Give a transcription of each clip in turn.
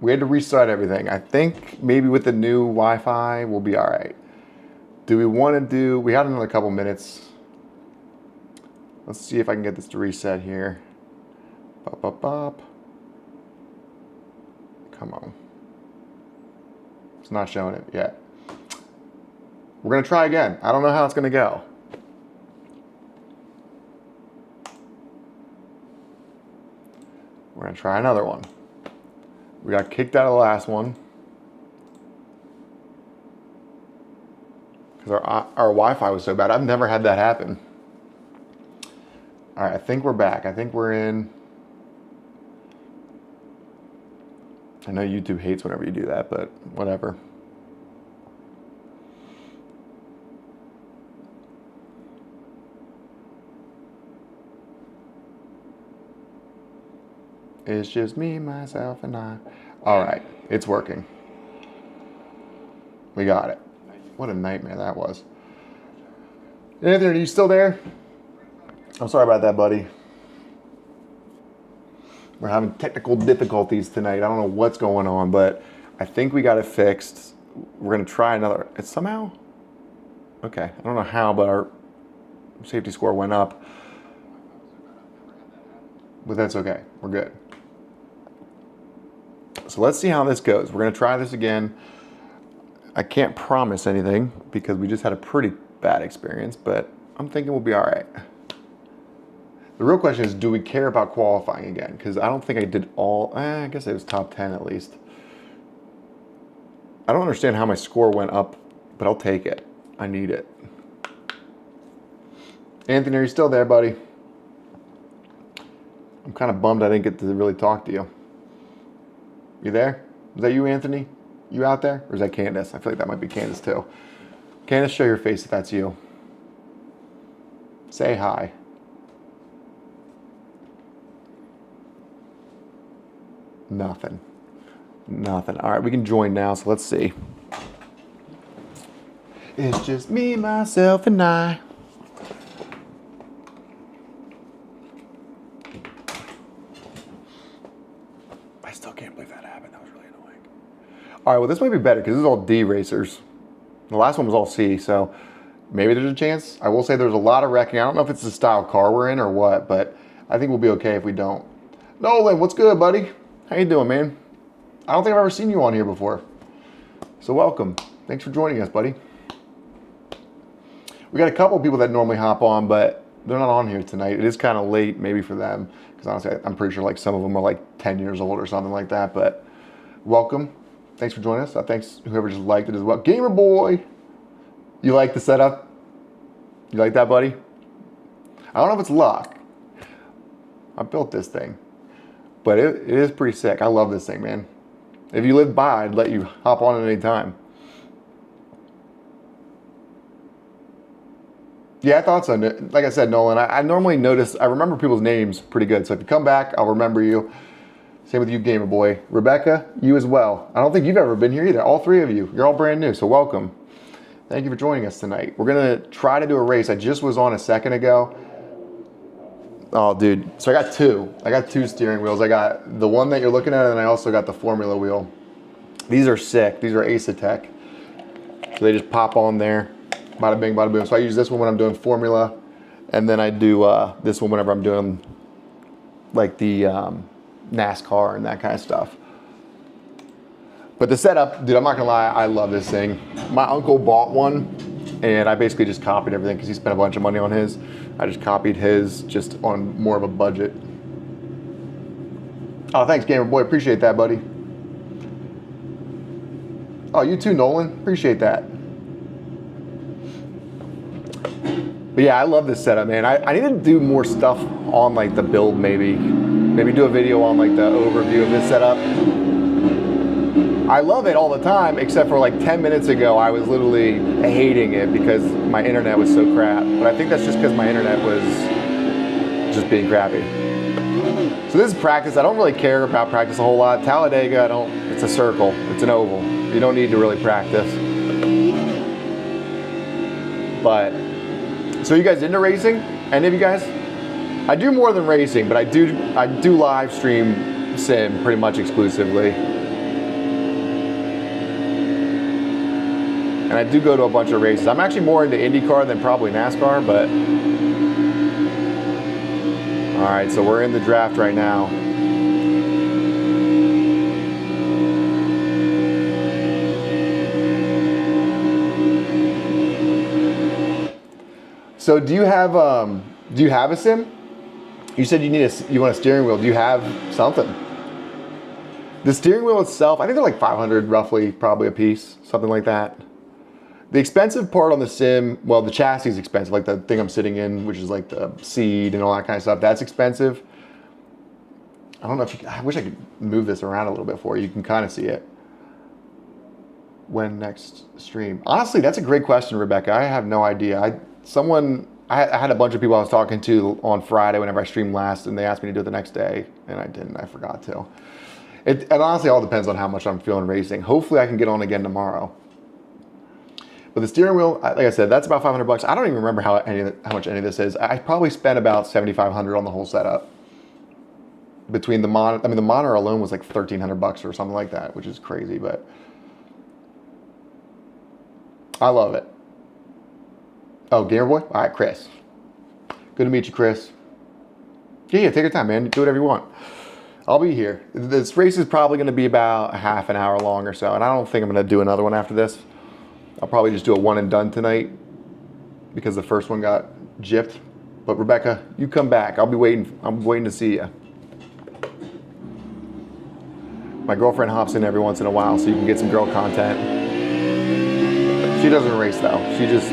We had to restart everything. I think maybe with the new Wi-Fi, we'll be all right. Do we want to do, we had another couple minutes. Let's see if I can get this to reset here. Bop, bop, bop. Come on. It's not showing it yet. We're going to try again. I don't know how it's going to go. We're going to try another one. We got kicked out of the last one. Because our Wi-Fi was so bad. I've never had that happen. All right, I think we're back. I think we're in. I know YouTube hates whenever you do that, but whatever. It's just me, myself, and I. All right, it's working. We got it. What a nightmare that was. Anthony, are you still there? I'm sorry about that, buddy. We're having technical difficulties tonight. I don't know what's going on, but I think we got it fixed. We're going to try another. It's somehow? Okay, I don't know how, but our safety score went up. But that's okay. We're good. So let's see how this goes. We're going to try this again. I can't promise anything because we just had a pretty bad experience, but I'm thinking we'll be all right. The real question is, do we care about qualifying again? Because I don't think I did all, I guess it was top 10 at least. I don't understand how my score went up, but I'll take it. I need it. Anthony, are you still there, buddy? I'm kind of bummed I didn't get to really talk to you. You there? Is that you, Anthony? You out there? Or is that Candace? I feel like that might be Candace too. Candace, show your face if that's you. Say hi. Nothing. Nothing. All right, we can join now, so let's see. It's just me, myself, and I. I still can't believe that happened. That was really annoying. All right, well, this might be better because this is all D racers. The last one was all C, so maybe there's a chance. I will say there's a lot of wrecking. I don't know if it's the style car we're in or what, but I think we'll be okay if we don't. Nolan, what's good, buddy? How you doing, man? I don't think I've ever seen you on here before. So welcome. Thanks for joining us, buddy. We got a couple of people that normally hop on, but they're not on here tonight. It is kind of late maybe for them, because honestly, I'm pretty sure like some of them are like 10 years old or something like that, but welcome. Thanks for joining us. Thanks whoever just liked it as well. Gamer Boy, you like the setup? You like that, buddy? I don't know if it's luck. I built this thing. But it is pretty sick. I love this thing, man. If you live by, I'd let you hop on at any time. Yeah, I thought so. Like I said, Nolan, I normally notice, I remember people's names pretty good. So if you come back, I'll remember you. Same with you, Gamer Boy. Rebecca, you as well. I don't think you've ever been here either. All three of you. You're all brand new, so welcome. Thank you for joining us tonight. We're going to try to do a race. I just was on a second ago. Oh, dude. So I got two. I got two steering wheels. I got the one that you're looking at, and I also got the Formula wheel. These are sick. These are Ace-Tech. So they just pop on there. Bada bing, bada boom. So I use this one when I'm doing Formula, and then I do this one whenever I'm doing like the NASCAR and that kind of stuff. But the setup, dude, I'm not gonna lie, I love this thing. My uncle bought one, and I basically just copied everything because he spent a bunch of money on his. I just copied his just on more of a budget. Oh, thanks, Gamer Boy. Appreciate that, buddy. Oh, you too, Nolan. Appreciate that. But yeah, I love this setup, man. I need to do more stuff on like the build, maybe. Maybe do a video on like the overview of this setup. I love it all the time, except for like 10 minutes ago, I was literally hating it because my internet was so crap. But I think that's just because my internet was just being crappy. So this is practice. I don't really care about practice a whole lot. Talladega, it's a circle, it's an oval. You don't need to really practice. But, so you guys into racing? Any of you guys? I do more than racing, but I do live stream sim pretty much exclusively. And I do go to a bunch of races. I'm actually more into IndyCar than probably NASCAR, but... All right, so we're in the draft right now. So do you have a sim? You said you want a steering wheel. Do you have something? The steering wheel itself, I think they're like 500 roughly, probably a piece, something like that. The expensive part on the sim, well, the chassis is expensive, like the thing I'm sitting in, which is like the seat and all that kind of stuff. That's expensive. I don't know if I wish I could move this around a little bit for you. You can kind of see it. When next stream? Honestly, that's a great question, Rebecca. I have no idea. I had a bunch of people I was talking to on Friday whenever I streamed last, and they asked me to do it the next day, and I didn't. I forgot to. It honestly all depends on how much I'm feeling racing. Hopefully, I can get on again tomorrow. But the steering wheel, like I said, that's about $500. I don't even remember how much any of this is. I probably spent about $7,500 on the whole setup. Between the monitor, I mean, the monitor alone was like $1,300 or something like that, which is crazy, but I love it. Oh, Gamer Boy? All right, Chris. Good to meet you, Chris. Yeah, take your time, man. Do whatever you want. I'll be here. This race is probably going to be about a half an hour long or so, and I don't think I'm going to do another one after this. I'll probably just do a one and done tonight because the first one got gypped. But Rebecca, you come back. I'll be waiting. I'm waiting to see you. My girlfriend hops in every once in a while so you can get some girl content. She doesn't race though. She just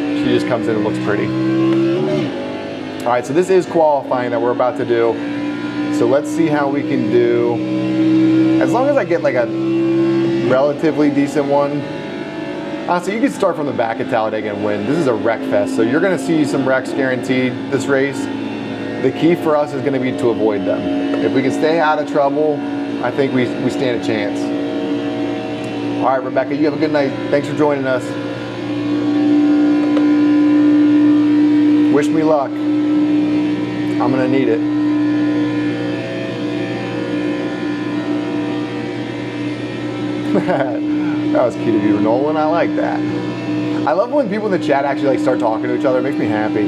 comes in and looks pretty. All right, so this is qualifying that we're about to do. So let's see how we can do. As long as I get like a relatively decent one. Honestly, you can start from the back at Talladega and win. This is a wreck fest, so you're gonna see some wrecks guaranteed this race. The key for us is gonna be to avoid them. If we can stay out of trouble, I think we stand a chance. All right, Rebecca, you have a good night. Thanks for joining us. Wish me luck. I'm gonna need it. That was cute of you, Nolan. I like that. I love when people in the chat actually like start talking to each other. It makes me happy.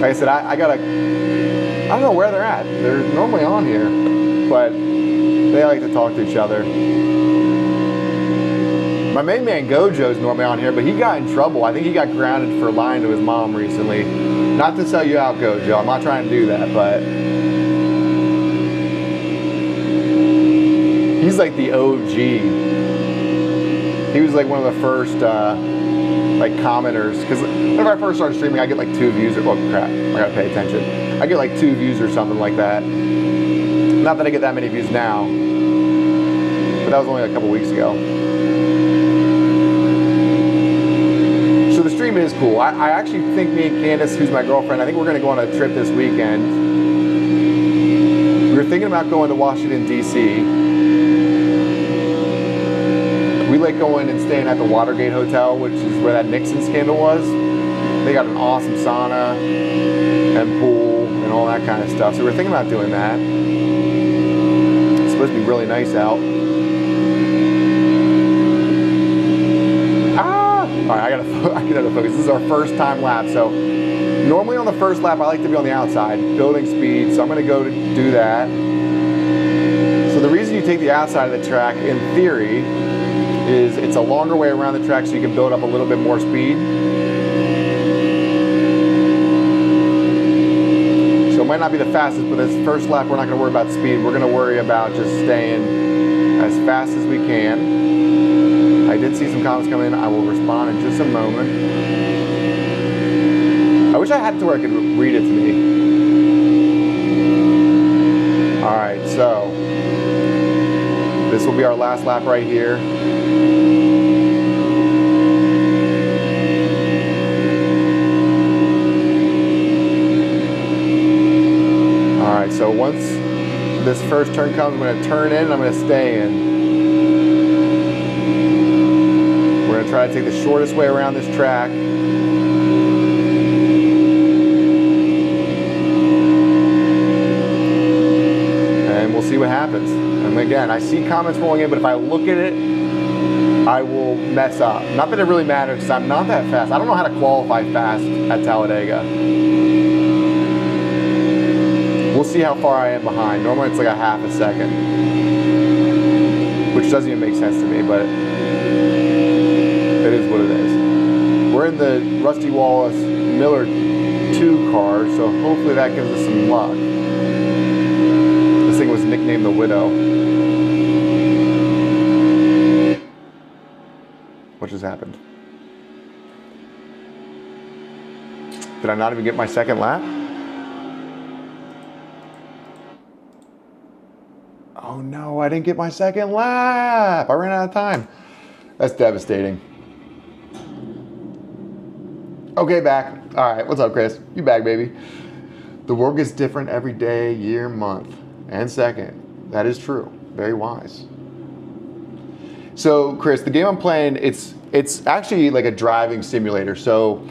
Like I said, I don't know where they're at. They're normally on here, but they like to talk to each other. My main man Gojo's normally on here, but he got in trouble. I think he got grounded for lying to his mom recently. Not to sell you out, Gojo. I'm not trying to do that, but he's like the OG. He was like one of the first like commenters, because whenever I first started streaming, I get like 2 views. Oh crap! I gotta pay attention. I get like 2 views or something like that. Not that I get that many views now, but that was only a couple weeks ago. So the stream is cool. I actually think me and Candace, who's my girlfriend, I think we're gonna go on a trip this weekend. We were thinking about going to Washington, D.C. We like going and staying at the Watergate Hotel, which is where that Nixon scandal was. They got an awesome sauna and pool and all that kind of stuff. So we're thinking about doing that. It's supposed to be really nice out. All right, I gotta focus. This is our first time lap. So normally on the first lap, I like to be on the outside, building speed. So I'm gonna go to do that. So the reason you take the outside of the track, in theory, is it's a longer way around the track so you can build up a little bit more speed. So it might not be the fastest, but this first lap we're not going to worry about speed. We're going to worry about just staying as fast as we can. I did see some comments come in. I will respond in just a moment. I wish I had it to where I could read it to me. All right, so this will be our last lap right here. All right, so once this first turn comes, I'm going to turn in and I'm going to stay in. We're going to try to take the shortest way around this track. And we'll see what happens. And again, I see comments rolling in, but if I look at it, I will mess up. Not that it really matters because I'm not that fast. I don't know how to qualify fast at Talladega. We'll see how far I am behind. Normally it's like a half a second, which doesn't even make sense to me, but it is what it is. We're in the Rusty Wallace Miller 2 car, so hopefully that gives us some luck. This thing was nicknamed the Widow. What just happened? Did I not even get my second lap? Oh no, I didn't get my second lap. I ran out of time. That's devastating. Okay, back. All right, what's up, Chris? You back, baby. The world gets different every day, year, month, and second. That is true. Very wise. So, Chris, the game I'm playing, it's actually like a driving simulator. So,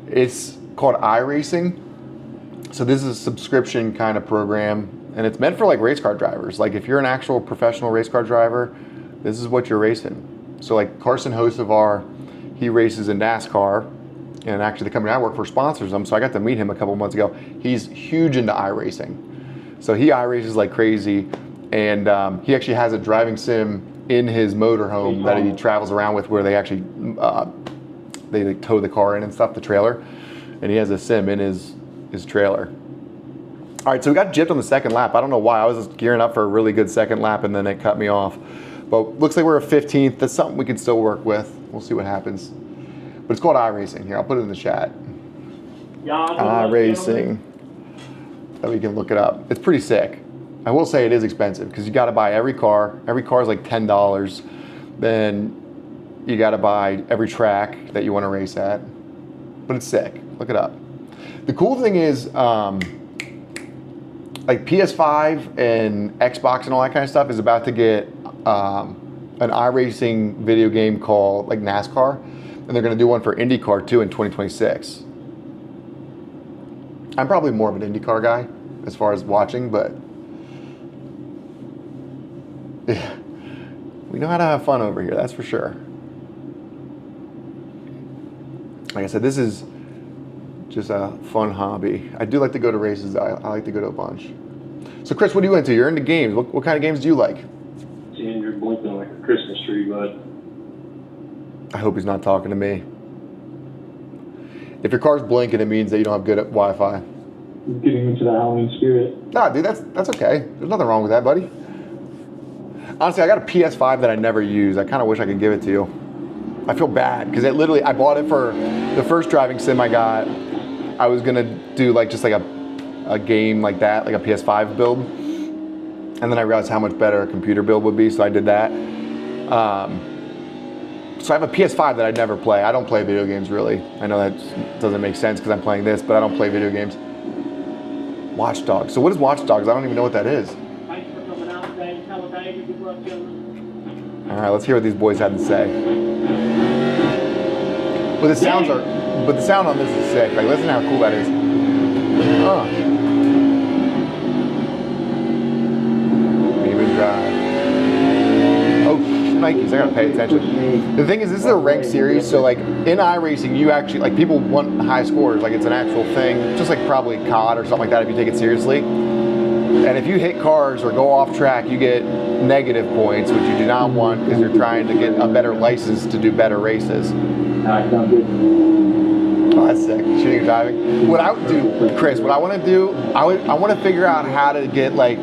it's called iRacing. So this is a subscription kind of program, and it's meant for like race car drivers. Like if you're an actual professional race car driver, this is what you're racing. So like Carson Hocevar, he races in NASCAR, and actually the company I work for sponsors him, so I got to meet him a couple months ago. He's huge into iRacing. So he iRaces like crazy, and he actually has a driving sim in his motorhome that he travels around with, where they actually they like tow the car in and stuff, the trailer, and he has a sim in his trailer. All right, so we got gypped on the second lap. I don't know why. I was just gearing up for a really good second lap, and then it cut me off. But looks like we're a 15th. That's something we can still work with. We'll see what happens. But it's called iRacing. Here, I'll put it in the chat. iRacing. That we can look it up. It's pretty sick. I will say it is expensive because you got to buy every car. Every car is like $10. Then you got to buy every track that you want to race at. But it's sick. Look it up. The cool thing is, like PS5 and Xbox and all that kind of stuff is about to get an iRacing video game called like NASCAR, and they're going to do one for IndyCar too in 2026. I'm probably more of an IndyCar guy as far as watching, but yeah, we know how to have fun over here, that's for sure. Like I said, this is just a fun hobby. I do like to go to races. I like to go to a bunch. So Chris, what are you into? You're into games. What kind of games do you like? Seeing you're blinking like a Christmas tree, bud. I hope he's not talking to me. If your car's blinking, it means that you don't have good Wi-Fi. Getting into the Halloween spirit. Nah, dude, that's okay. There's nothing wrong with that, buddy. Honestly, I got a PS5 that I never use. I kind of wish I could give it to you. I feel bad because I bought it for the first driving sim I got. I was gonna do like just like a game like that, like a PS5 build, and then I realized how much better a computer build would be, so I did that. So I have a PS5 that I never play. I don't play video games really. I know that doesn't make sense because I'm playing this, but I don't play video games. Watch Dogs. So what is Watch Dogs? I don't even know what that is. Thanks for coming out today. Talladega. Good luck, gentlemen. All right, let's hear what these boys had to say. But the sound on this is sick. Like, listen how cool that is. Even drive. Oh, Nikes, I gotta pay attention. The thing is, this is a ranked series, so like in iRacing, you actually, like people want high scores, like it's an actual thing, just like probably COD or something like that if you take it seriously. And if you hit cars or go off track, you get negative points, which you do not want because you're trying to get a better license to do better races. Oh, that's sick. Shooting and driving. What I would do, Chris, what I want to do, I want to figure out how to get like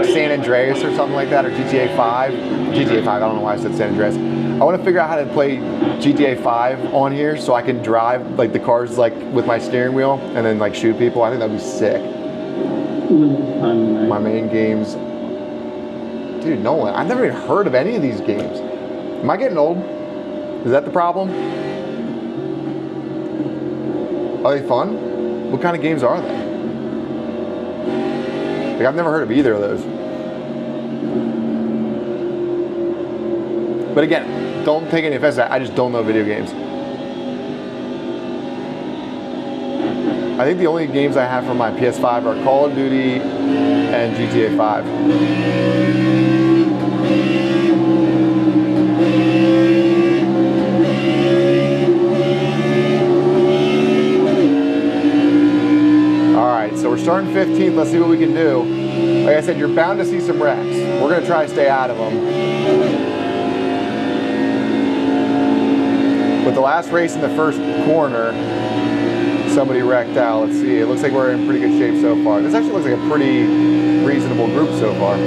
San Andreas or something like that, or GTA 5. GTA 5, I don't know why I said San Andreas. I want to figure out how to play GTA 5 on here so I can drive like the cars like with my steering wheel and then like shoot people. I think that'd be sick. My main games. Dude, Nolan, I've never even heard of any of these games. Am I getting old? Is that the problem? Are they fun? What kind of games are they? Like, I've never heard of either of those. But again, don't take any offense. I just don't know video games. I think the only games I have for my PS5 are Call of Duty and GTA 5. we're starting 15th. Let's see what we can do. Like I said, you're bound to see some wrecks. We're going to try to stay out of them. With the last race in the first corner, somebody wrecked out. Let's see. It looks like we're in pretty good shape so far. This actually looks like a pretty reasonable group so far.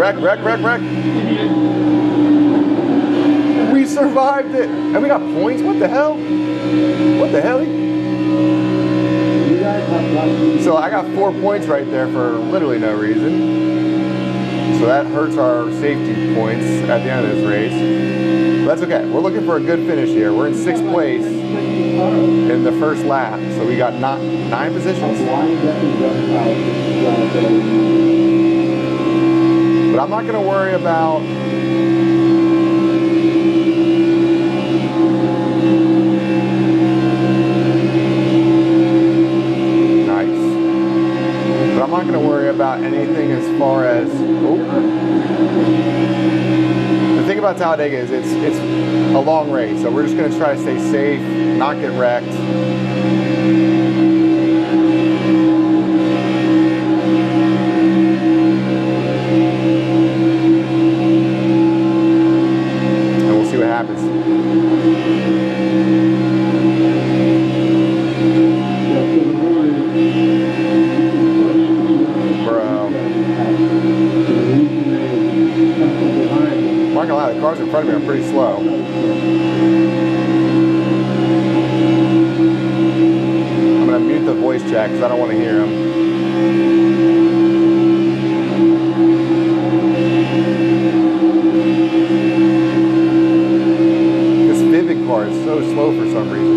Wreck. We survived it. And we got points? What the hell? What the hell? So I got 4 points right there for literally no reason. So that hurts our safety points at the end of this race. But that's okay. We're looking for a good finish here. We're in 6th place in the first lap. So we got 9 positions. But I'm not going to worry about nice. But I'm not going to worry about anything as far as the thing about Talladega is it's a long race, so we're just going to try to stay safe, not get wrecked. The cars in front of me are pretty slow. I'm going to mute the voice chat because I don't want to hear them. This Vivid car is so slow for some reason.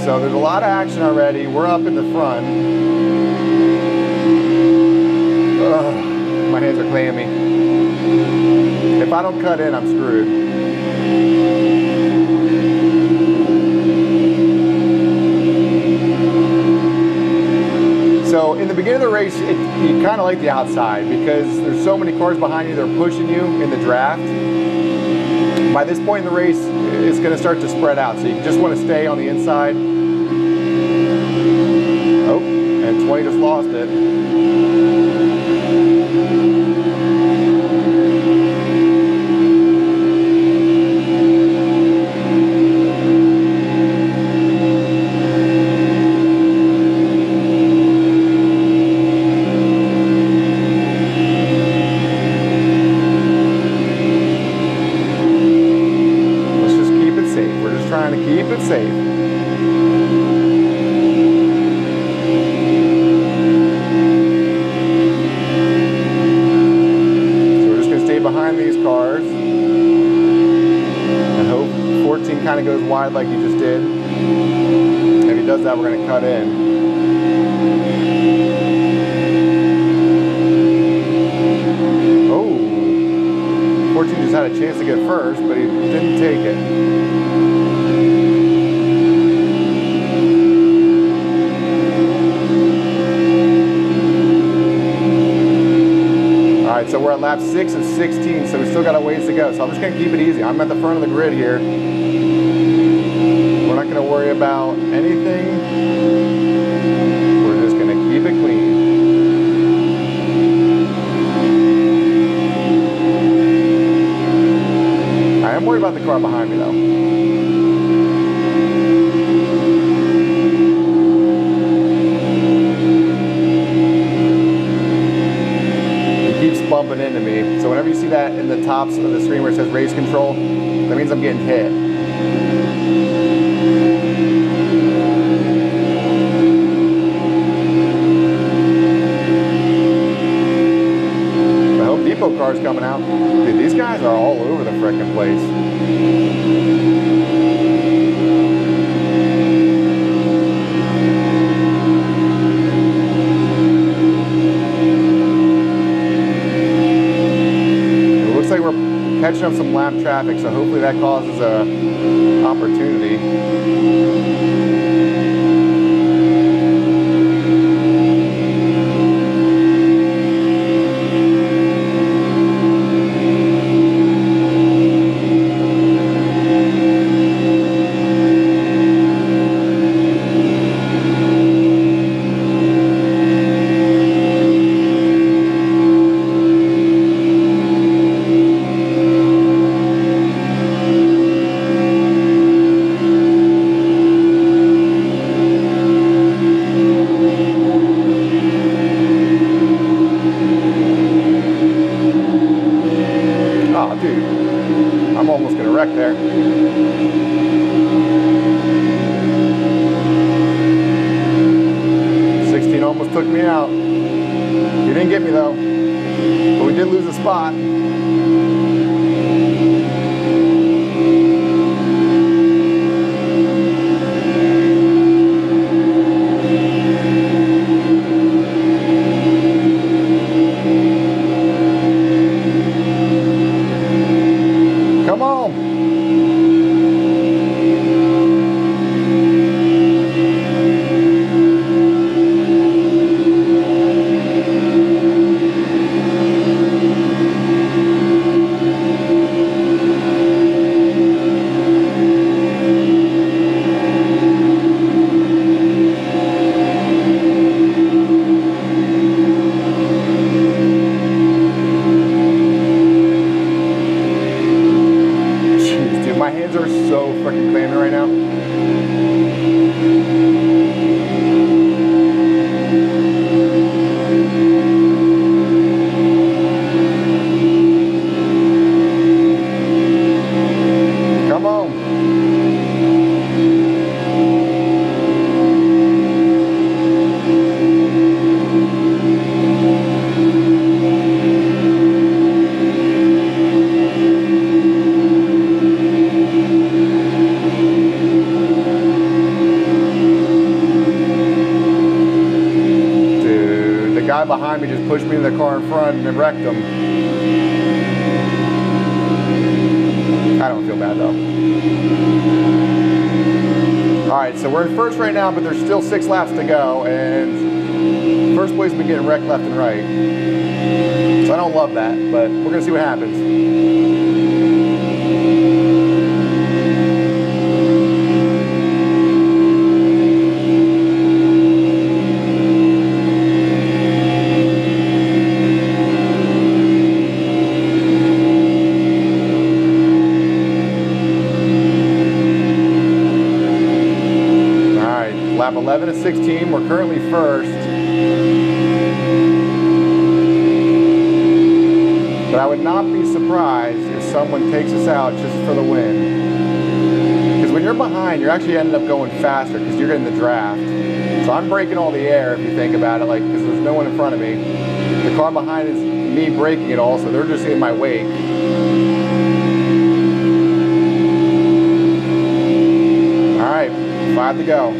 So there's a lot of action already. We're up in the front. Ugh, my hands are clammy. If I don't cut in, I'm screwed. So in the beginning of the race, you kind of like the outside because there's so many cars behind you that are pushing you in the draft. By this point in the race, it's going to start to spread out. So you just want to stay on the inside. Oh, and 20 just lost it. Keep it safe. So we're just going to stay behind these cars and hope 14 kind of goes wide like he just did. If he does that, we're going to cut in. Oh, 14 just had a chance to get first, but he didn't take it. So we're at lap 6 and 16, so we still got a ways to go. So I'm just gonna keep it easy. I'm at the front of the grid here. We're not gonna worry about anything. We're just gonna keep it clean. I am worried about the car behind me though. Bumping into me. So whenever you see that in the tops of the screen where it says race control, that means I'm getting hit. The Home Depot car's coming out. Dude, these guys are all over the frickin' place. Catching up some lap traffic, so hopefully that causes a opportunity. I'm almost gonna wreck there. '16 almost took me out. He didn't get me though, but we did lose a spot. My hands are so freaking clammy right now. Come on. The guy behind me just pushed me in the car in front and wrecked him. I don't feel bad though. Alright, so we're in first right now, but there's still 6 laps to go, and first place has been getting wrecked left and right. So I don't love that, but we're gonna see what happens. Lap 11 and 16, we're currently first. But I would not be surprised if someone takes us out just for the win. Because when you're behind, you're actually ending up going faster because you're getting the draft. So I'm braking all the air if you think about it, like, because there's no one in front of me. The car behind is me braking it all, so they're just in my wake. All right, 5 to go.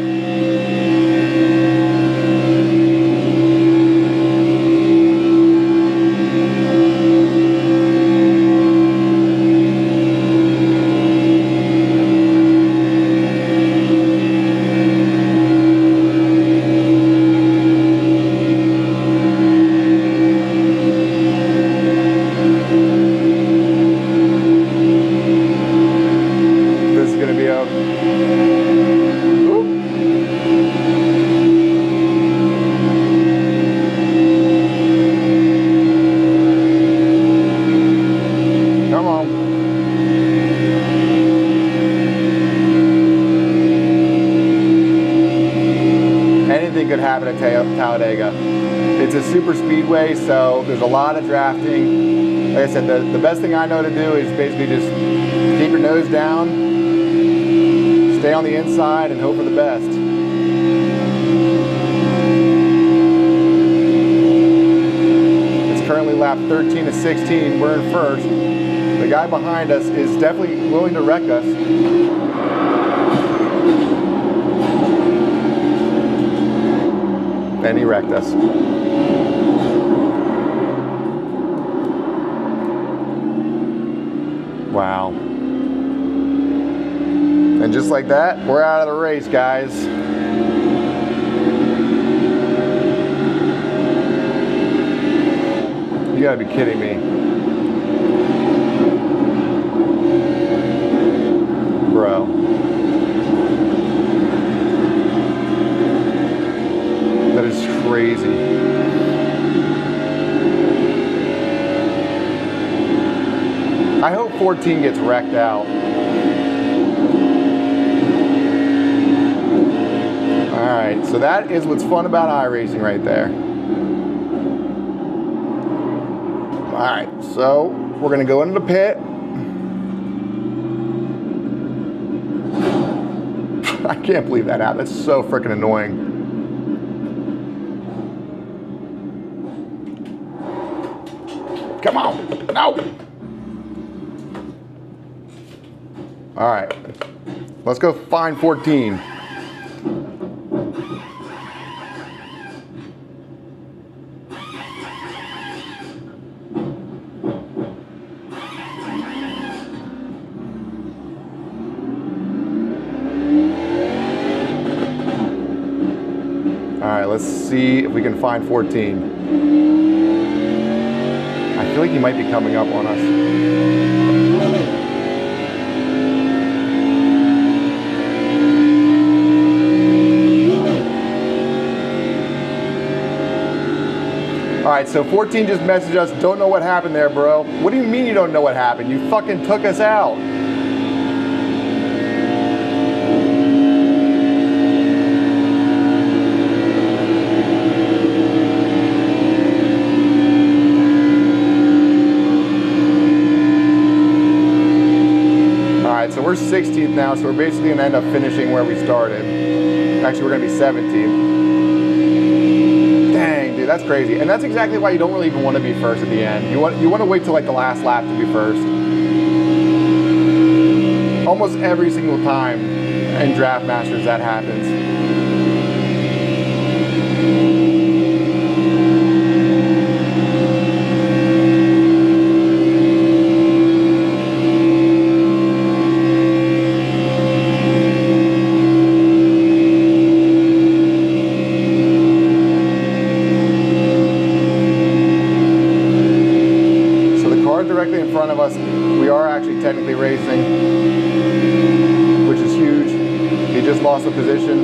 happen at Talladega. It's a super speedway, so there's a lot of drafting. Like I said, the best thing I know to do is basically just keep your nose down, stay on the inside, and hope for the best. It's currently lap 13 to 16. We're in first. The guy behind us is definitely willing to wreck us. And he wrecked us. Wow. And just like that, we're out of the race, guys. You gotta be kidding me. Bro. That is crazy. I hope 14 gets wrecked out. Alright, so that is what's fun about iRacing right there. Alright, so we're going to go into the pit. I can't believe that happened. That's so freaking annoying. Come on. No. All right. Let's go find 14. All right, let's see if we can find 14. I feel like he might be coming up on us. All right, so 14 just messaged us, don't know what happened there, bro. What do you mean you don't know what happened? You fucking took us out. So we're 16th now, so we're basically going to end up finishing where we started. Actually, we're going to be 17th. Dang, dude, that's crazy. And that's exactly why you don't really even want to be first at the end. You want to wait till like the last lap to be first. Almost every single time in Draft Masters that happens. Directly in front of us, we are actually technically racing, which is huge. He just lost a position.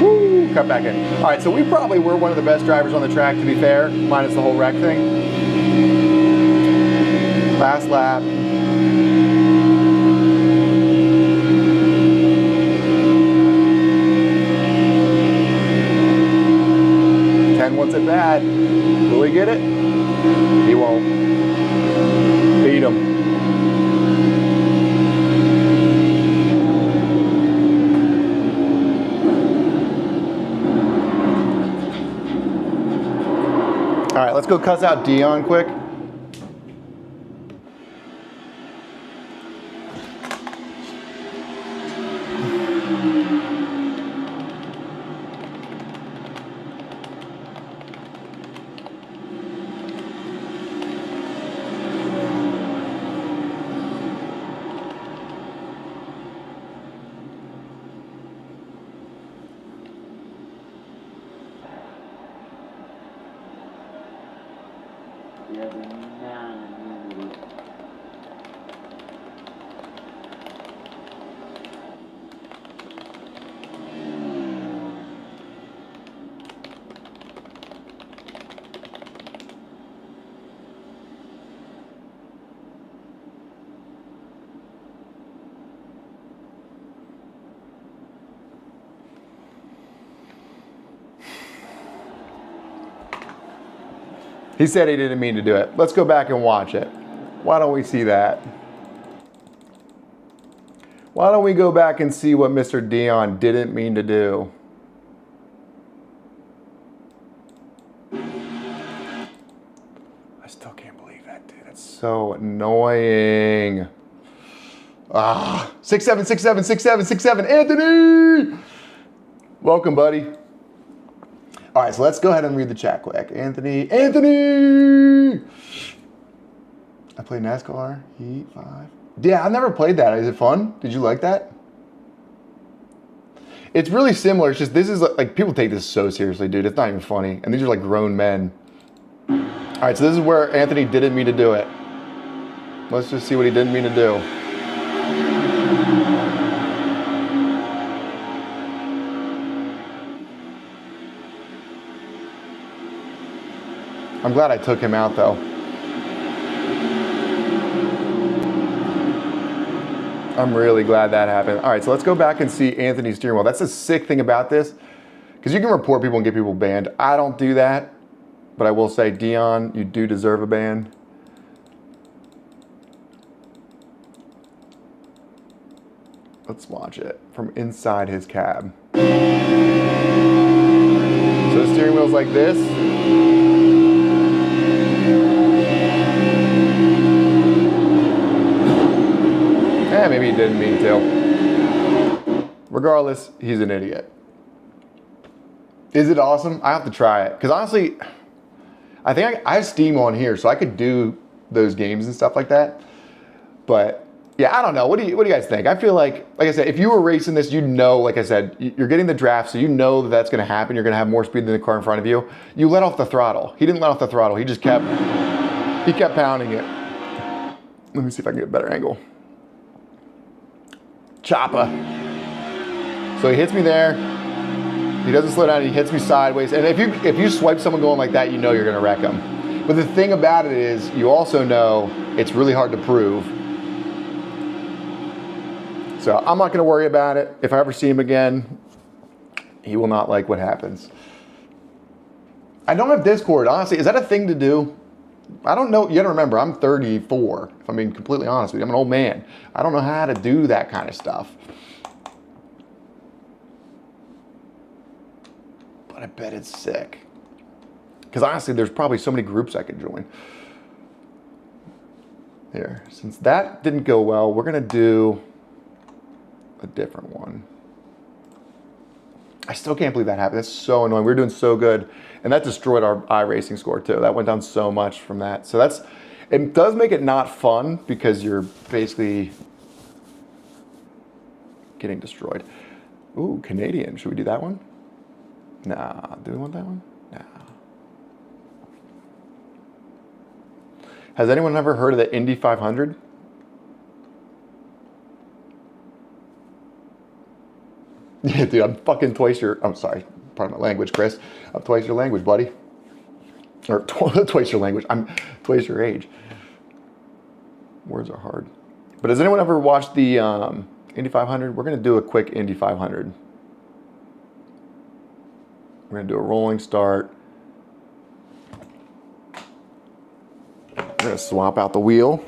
Woo! Cut back in. All right, so we probably were one of the best drivers on the track, to be fair, minus the whole wreck thing. Last lap. Wants it bad. Will he get it? He won't. Beat him. All right, let's go cuss out Dion quick. He said he didn't mean to do it. Let's go back and watch it. Why don't we see that? Why don't we go back and see what Mr. Dion didn't mean to do? I still can't believe that, dude. That's so annoying. Ah, 6'7", 6'7", 6'7", 6'7", Anthony! Welcome, buddy. All right, so let's go ahead and read the chat quick. Anthony! I play NASCAR, Heat 5. Yeah, I've never played that. Is it fun? Did you like that? It's really similar. It's just, this is like, people take this so seriously, dude. It's not even funny. And these are like grown men. All right, so this is where Anthony didn't mean to do it. Let's just see what he didn't mean to do. I'm glad I took him out, though. I'm really glad that happened. All right, so let's go back and see Anthony's steering wheel. That's the sick thing about this, because you can report people and get people banned. I don't do that, but I will say, Dion, you do deserve a ban. Let's watch it from inside his cab. So the steering wheel's like this. Maybe he didn't mean to. Regardless, he's an idiot. Is it awesome? I have to try it. Because honestly, I think I have Steam on here, so I could do those games and stuff like that. But yeah, I don't know. What do you guys think? I feel like I said, if you were racing this, you know, like I said, you're getting the draft, so you know that that's going to happen. You're going to have more speed than the car in front of you. You let off the throttle. He didn't let off the throttle. He just kept pounding it. Let me see if I can get a better angle. Choppa. So he hits me there. He doesn't slow down. He hits me sideways. And if you swipe someone going like that, you know you're going to wreck them. But the thing about it is, you also know it's really hard to prove. So I'm not going to worry about it. If I ever see him again, he will not like what happens. I don't have Discord. Honestly, is that a thing to do? I don't know. You got to remember, I'm 34. If I'm being completely honest with you, I'm an old man. I don't know how to do that kind of stuff. But I bet it's sick. Because honestly, there's probably so many groups I could join. Here, since that didn't go well, we're going to do a different one. I still can't believe that happened. That's so annoying. We were doing so good. And that destroyed our iRacing score too. That went down so much from that. So it does make it not fun because you're basically getting destroyed. Ooh, Canadian. Should we do that one? Nah. Do we want that one? Nah. Has anyone ever heard of the Indy 500? Yeah, dude, I'm fucking twice your... I'm sorry. Pardon my language, Chris. I'm twice your language, buddy. Or twice your language. I'm twice your age. Words are hard. But has anyone ever watched the Indy 500? We're going to do a quick Indy 500. We're going to do a rolling start. We're going to swap out the wheel.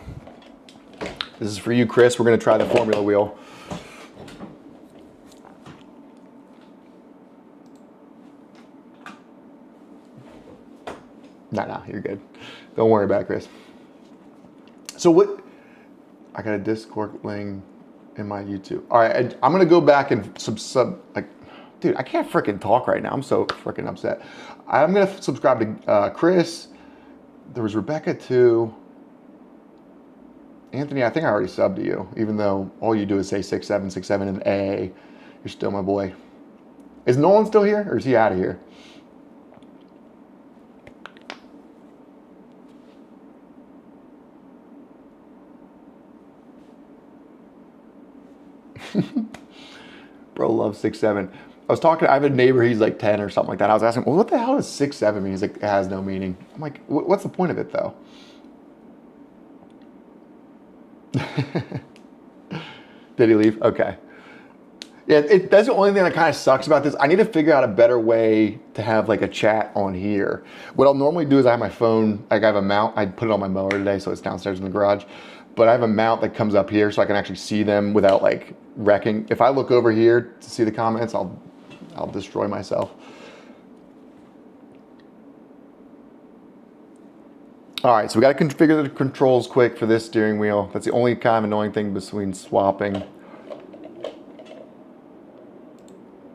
This is for you, Chris. We're going to try the Formula wheel. Nah, you're good. Don't worry about it, Chris. So what? I got a Discord link in my YouTube. All right, I'm gonna go back and like, dude, I can't freaking talk right now. I'm so freaking upset. I'm gonna subscribe to Chris. There was Rebecca too. Anthony, I think I already subbed to you, even though all you do is say 6'7", 6'7", and A. You're still my boy. Is Nolan still here, or is he out of here? Bro loves 6'7". I was talking, I have a neighbor, he's like 10 or something like that. I was asking, well, what the hell does 6'7" mean? He's like, it has no meaning. I'm like, what's the point of it though? Did he leave? Okay. Yeah, that's the only thing that kind of sucks about this. I need to figure out a better way to have like a chat on here. What I'll normally do is I have my phone, like I have a mount, I put it on my mower today, so it's downstairs in the garage. But I have a mount that comes up here so I can actually see them without like wrecking. If I look over here to see the comments, I'll destroy myself. All right, so we got to configure the controls quick for this steering wheel. That's the only kind of annoying thing between swapping.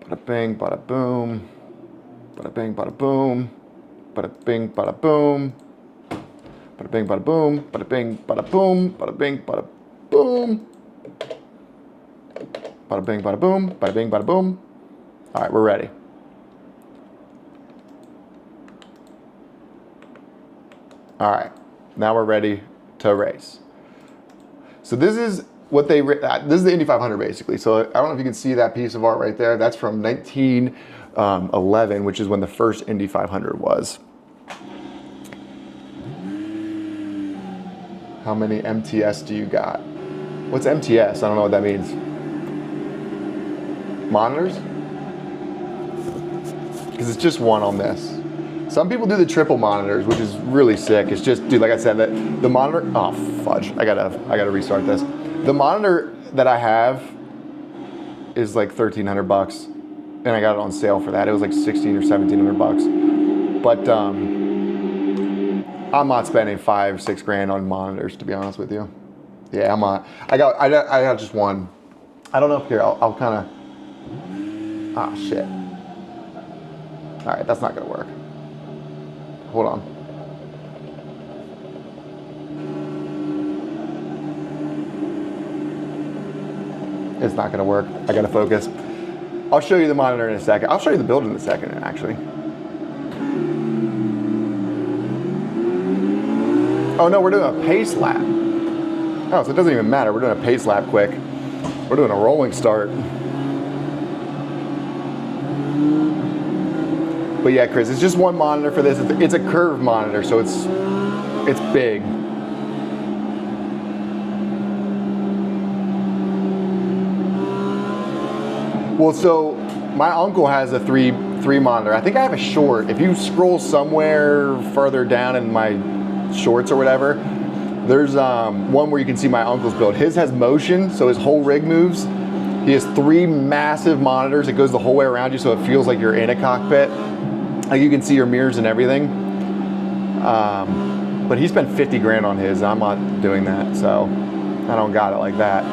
Bada bing, bada boom. Bada bing, bada boom. Bada bing, bada boom. Bada bing, bada boom. Bada bing, bada boom. Bada bing, bada boom. Bada bing, bada boom. Bada bing, bada boom. All right, we're ready. All right, now we're ready to race. So this is what this is the Indy 500 basically. So I don't know if you can see that piece of art right there. That's from 1911, which is when the first Indy 500 was. How many MTS do you got? What's MTS? I don't know what that means. Monitors? Because it's just one on this. Some people do the triple monitors, which is really sick. It's just, dude, like I said, that the monitor, oh fudge, I gotta restart this. The monitor that I have is like 1,300 bucks, and I got it on sale for that. It was like 1,600 or 1,700 bucks. But I'm not spending 5-6 grand on monitors, to be honest with you. Yeah, I'm not. I got just one. I don't know if here, I'll kind of, ah, shit. All right, that's not gonna work. Hold on. It's not gonna work. I gotta focus. I'll show you the monitor in a second. I'll show you the build in a second, actually. Oh no, we're doing a pace lap. Oh, so it doesn't even matter. We're doing a pace lap quick. We're doing a rolling start. But yeah, Chris, it's just one monitor for this. It's a curved monitor, so it's big. Well, so my uncle has a three monitor. I think I have a short. If you scroll somewhere further down in my shorts or whatever, there's one where you can see my uncle's build. His has motion, so his whole rig moves. He has 3 massive monitors. It goes the whole way around you, so it feels like you're in a cockpit. Like you can see your mirrors and everything. But he spent 50 grand on his. I'm not doing that, so I don't got it like that.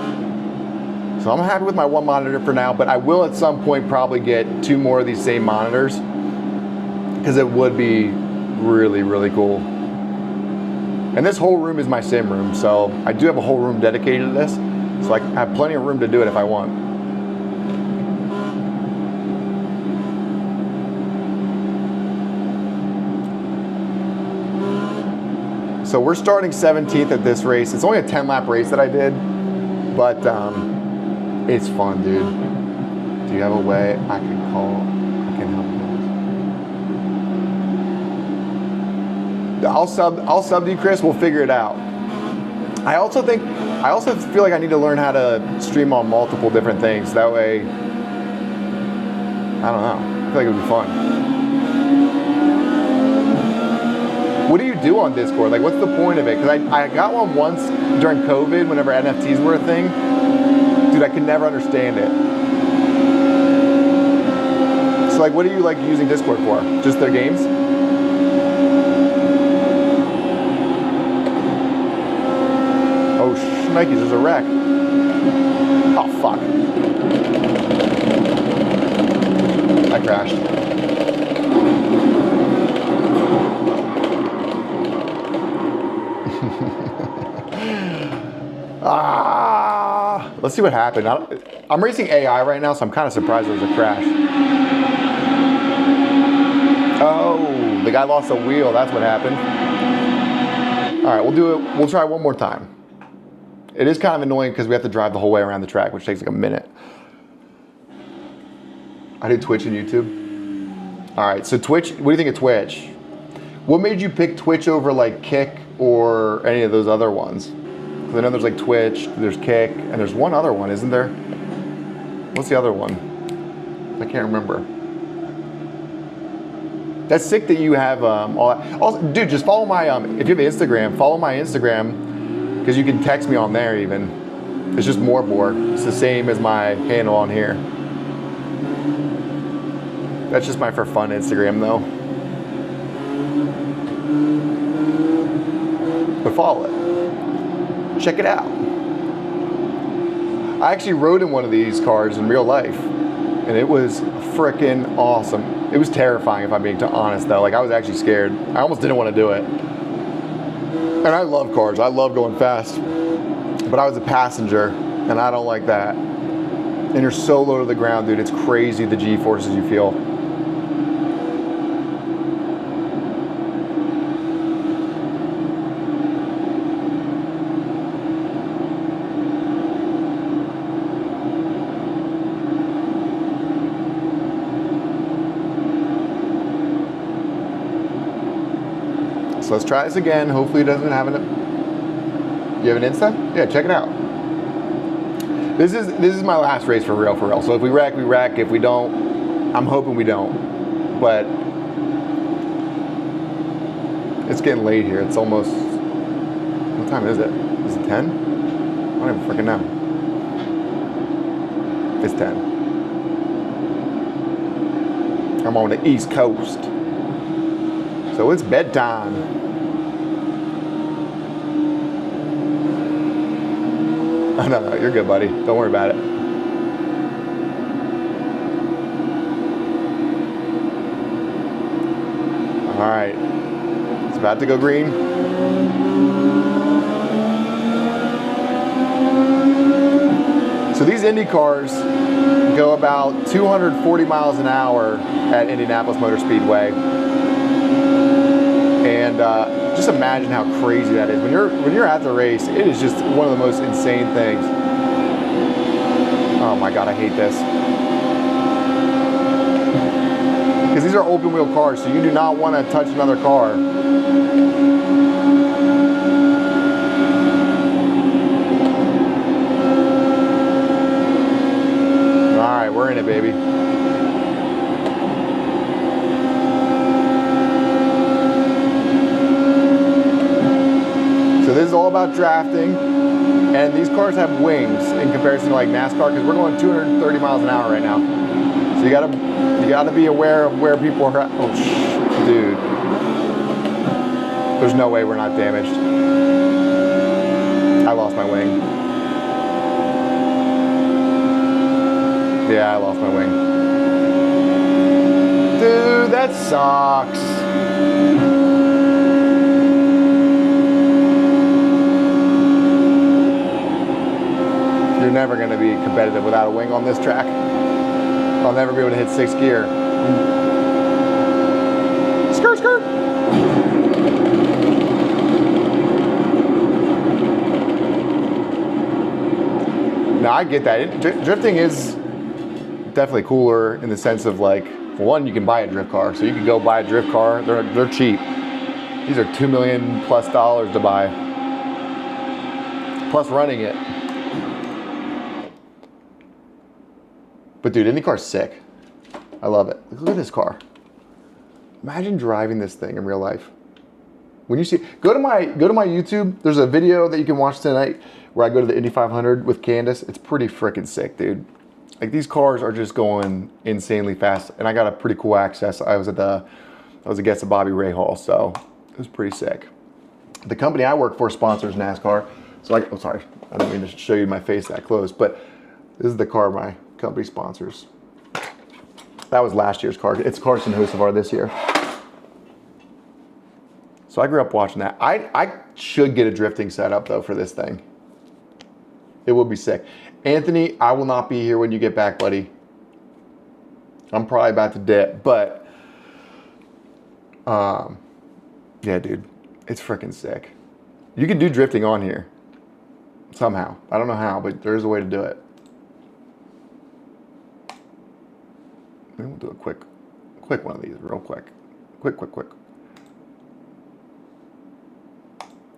So I'm happy with my one monitor for now, but I will at some point probably get 2 more of these same monitors because it would be really, really cool. And this whole room is my sim room, so I do have a whole room dedicated to this. So I have plenty of room to do it if I want. So we're starting 17th at this race. It's only a 10-lap race that I did, but it's fun, dude. Do you have a way I can help you? I'll sub to you, Chris. We'll figure it out. I also feel like I need to learn how to stream on multiple different things. That way, I don't know. I feel like it would be fun. What do you do on Discord? Like, what's the point of it? Because I got one once during COVID, whenever NFTs were a thing. Dude, I could never understand it. So, like, what are you, like, using Discord for? Just their games? Oh, shnikes, there's a wreck. Oh, fuck. I crashed. Let's see what happened. I'm racing AI right now, so I'm kind of surprised there was a crash. Oh, the guy lost a wheel. That's what happened. All right, we'll do it. We'll try one more time. It is kind of annoying because we have to drive the whole way around the track, which takes like a minute. I did Twitch and YouTube. All right, so Twitch, what do you think of Twitch? What made you pick Twitch over like Kick or any of those other ones? Because I know there's like Twitch, there's Kick, and there's one other one, isn't there? What's the other one? I can't remember. That's sick that you have all that. Also, dude, just follow my, if you have Instagram, follow my Instagram, because you can text me on there even. It's just Morebore. It's the same as my handle on here. That's just my for fun Instagram though. But follow it. Check it out. I actually rode in one of these cars in real life, and it was freaking awesome. It was terrifying if I'm being honest though. Like I was actually scared. I almost didn't want to do it. And I love cars. I love going fast. But I was a passenger, and I don't like that. And you're so low to the ground, dude. It's crazy the G-forces you feel. So let's try this again. Hopefully it doesn't have an... You have an Insta? Yeah, check it out. This is my last race for real, So if we wreck, we wreck. If we don't, I'm hoping we don't. But it's getting late here. It's almost... What time is it? Is it 10? I don't even freaking know. It's 10. I'm on the East Coast. So it's bedtime. Oh, no, you're good, buddy. Don't worry about it. All right. It's about to go green. So these Indy cars go about 240 miles an hour at Indianapolis Motor Speedway. And just imagine how crazy that is. When you're at the race, it is just one of the most insane things. Oh my God, I hate this. Because these are open wheel cars, so you do not want to touch another car. All right, we're in it, baby. So this is all about drafting, and these cars have wings in comparison to like NASCAR, because we're going 230 miles an hour right now. So you gotta be aware of where people are at. Oh, dude. There's no way we're not damaged. I lost my wing. Yeah, I lost my wing. Dude, that sucks. You're never going to be competitive without a wing on this track. I'll never be able to hit 6th gear. Skirt, skirt. Now I get that. Drifting is definitely cooler in the sense of like, for one, you can buy a drift car. So you can go buy a drift car. They're cheap. These are $2 million plus to buy. Plus running it. But dude, IndyCar's sick. I love it. Look at this car. Imagine driving this thing in real life. When you see, go to my YouTube. There's a video that you can watch tonight where I go to the Indy 500 with Candace. It's pretty freaking sick, dude. Like these cars are just going insanely fast, and I got a pretty cool access. I was a guest of Bobby Rahal, so it was pretty sick. The company I work for sponsors NASCAR, so oh sorry, I don't mean to show you my face that close, but this is the car my company sponsors. That was last year's car. It's Carson Hocevar this year. So I grew up watching that. I should get a drifting setup though for this thing. It will be sick. Anthony, I will not be here when you get back, buddy. I'm probably about to dip, but yeah, dude, it's freaking sick. You can do drifting on here somehow. I don't know how, but there is a way to do it. We'll do a quick one of these, real quick. Quick.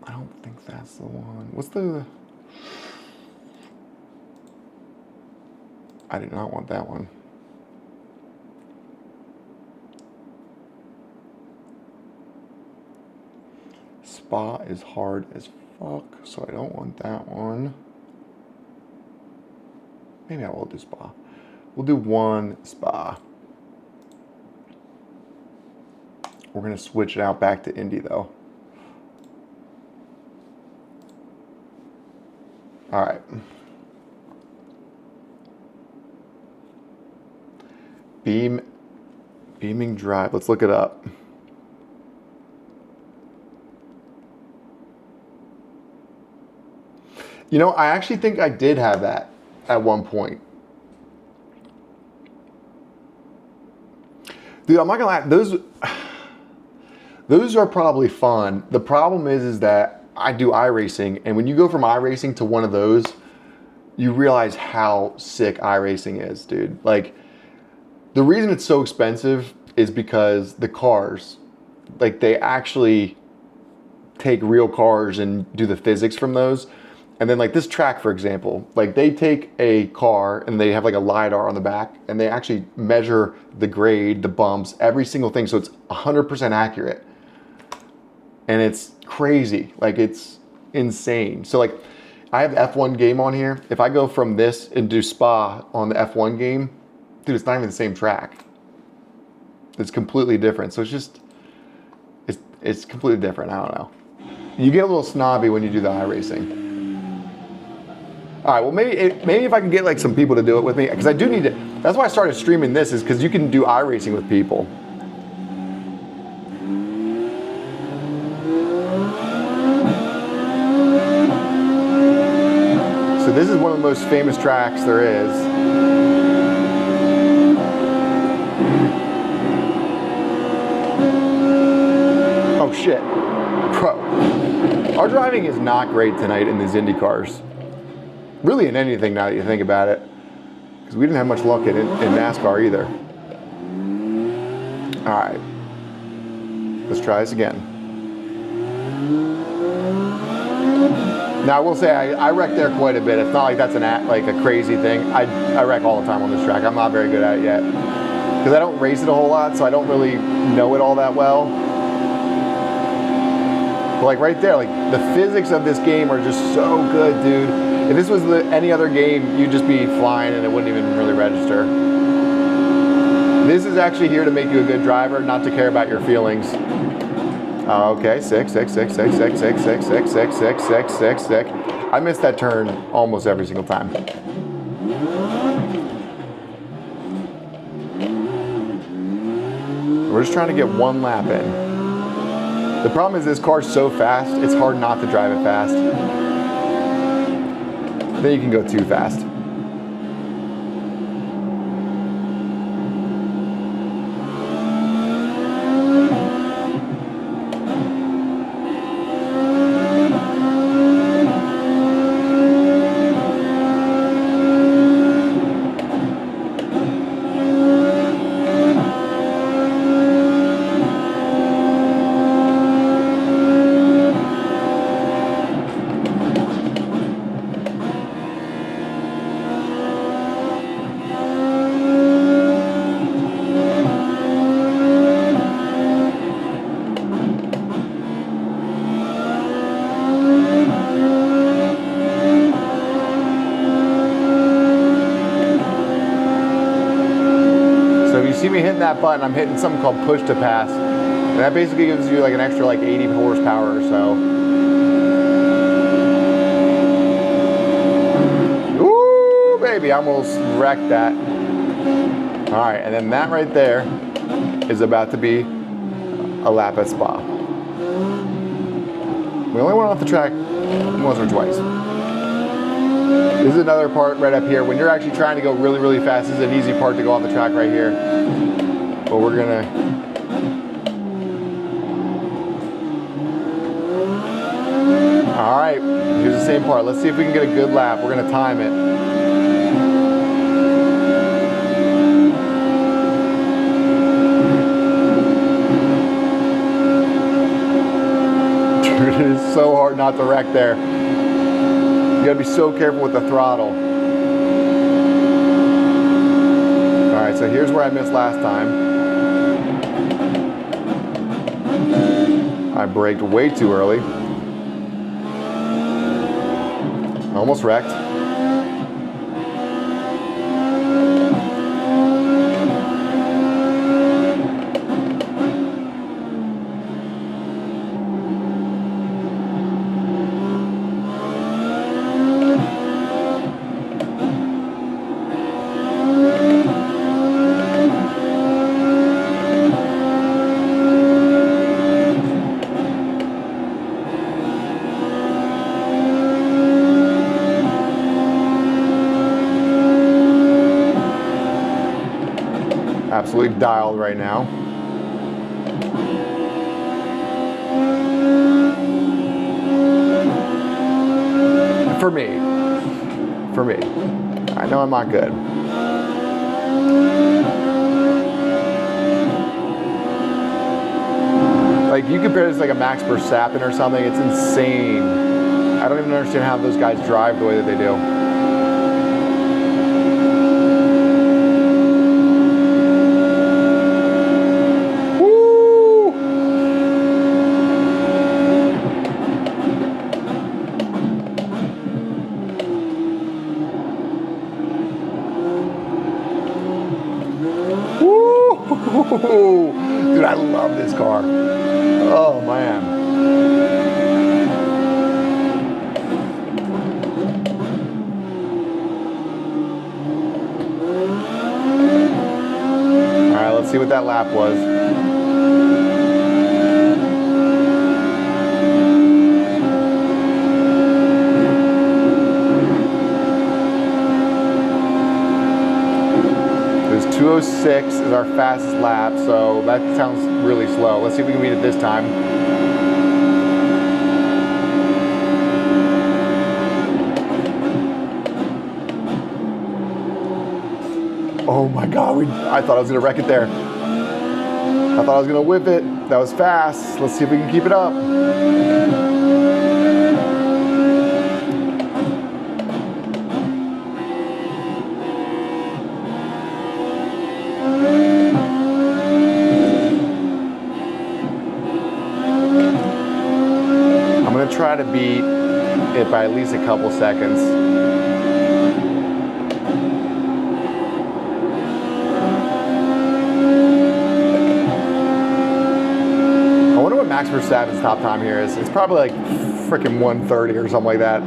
I don't think that's the one. What's the... I did not want that one. Spa is hard as fuck, so I don't want that one. Maybe I will do Spa. We'll do one Spa. We're gonna switch it out back to Indy though. All right. Beaming Drive. Let's look it up. You know, I actually think I did have that at one point. Dude, I'm not gonna lie, those are probably fun. The problem is that I do iRacing, and when you go from iRacing to one of those, you realize how sick iRacing is, dude. Like, the reason it's so expensive is because the cars, like, they actually take real cars and do the physics from those. And then, like, this track, for example, like, they take a car and they have like a LiDAR on the back and they actually measure the grade, the bumps, every single thing. So it's 100% accurate. And it's crazy. Like, it's insane. So, like, I have the F1 game on here. If I go from this and do Spa on the F1 game, dude, it's not even the same track. It's completely different. So it's just, it's completely different. I don't know. You get a little snobby when you do the iRacing. All right, well, maybe if I can get like some people to do it with me, because I do need to. That's why I started streaming this, is because you can do iRacing with people. So this is one of the most famous tracks there is. Oh shit, bro. Our driving is not great tonight in these Indy cars. Really in anything now that you think about it. Because we didn't have much luck in NASCAR either. All right. Let's try this again. Now I will say I wreck there quite a bit. It's not like that's like a crazy thing. I wreck all the time on this track. I'm not very good at it yet. Because I don't race it a whole lot, so I don't really know it all that well. But like right there, like the physics of this game are just so good, dude. If this was any other game, you'd just be flying and it wouldn't even really register. This is actually here to make you a good driver, not to care about your feelings. Okay, six. I miss that turn almost every single time. We're just trying to get one lap in. The problem is this car's so fast, it's hard not to drive it fast. Then you can go too fast. See me hitting that button, I'm hitting something called push to pass. And that basically gives you like an extra like 80 horsepower or so. Ooh, baby, I almost wrecked that. All right, and then that right there is about to be a lap at Spa. We only went off the track once or twice. This is another part right up here. When you're actually trying to go really, really fast, this is an easy part to go off the track right here. But we're gonna... All right, here's the same part. Let's see if we can get a good lap. We're gonna time it. Dude, it is so hard not to wreck there. You gotta be so careful with the throttle. right, so here's where I missed last time. I braked way too early. Almost wrecked. Absolutely dialed right now. For me. I know I'm not good. Like, you compare this to like a Max Verstappen or something, it's insane. I don't even understand how those guys drive the way that they do. Dude, I love this car. Oh, man. All right, let's see what that lap was. It was 2:06 is our fastest lap, so that sounds really slow. Let's see if we can beat it this time. Oh my God, I thought I was gonna wreck it there. I thought I was gonna whip it. That was fast. Let's see if we can keep it up. I'm gonna try to beat it by at least a couple seconds. Max Verstappen's top time here is. It's probably like freaking 1:30 or something like that.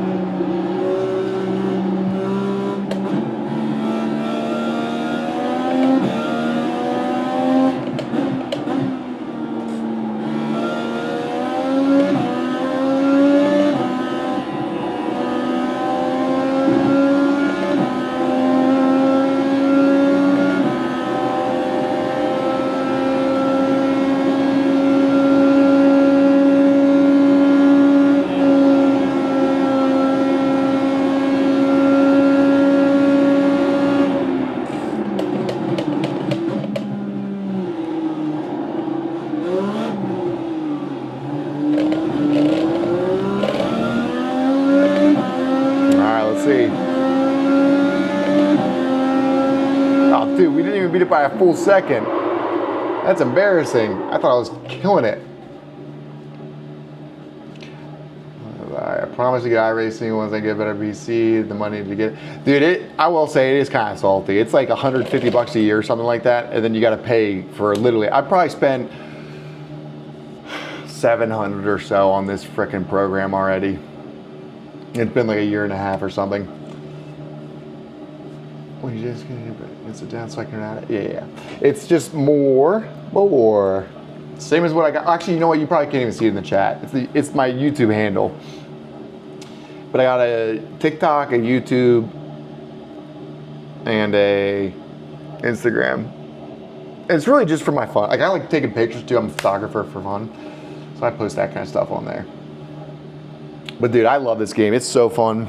Dude, we didn't even beat it by a full second. That's embarrassing. I thought I was killing it. I promise to get iRacing once I get better PC, the money to get it. Dude, I will say it is kind of salty. It's like $150 a year or something like that, and then you got to pay for literally, I probably spent $700 or so on this frickin' program already. It's been like a year and a half or something. Well, you just gonna sit down so I can add it. Yeah. It's just more. Same as what I got. Actually, you know what? You probably can't even see it in the chat. It's my YouTube handle. But I got a TikTok, a YouTube, and a Instagram. It's really just for my fun. Like, I like taking pictures too. I'm a photographer for fun. So I post that kind of stuff on there. But dude, I love this game. It's so fun.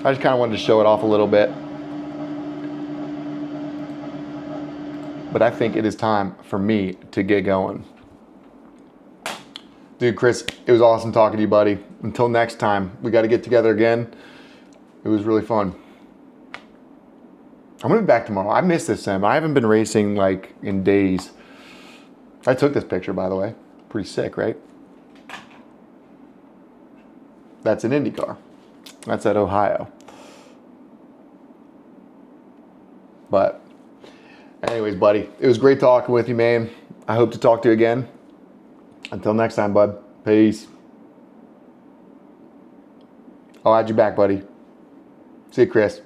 I just kind of wanted to show it off a little bit. But I think it is time for me to get going. Dude, Chris, it was awesome talking to you, buddy. Until next time, we got to get together again. It was really fun. I'm gonna be back tomorrow. I missed this sim. I haven't been racing like in days. I took this picture, by the way. Pretty sick, right? That's an IndyCar. That's at Ohio. But anyways, buddy, it was great talking with you, man. I hope to talk to you again. Until next time, bud. Peace. I'll add you back, buddy. See you, Chris.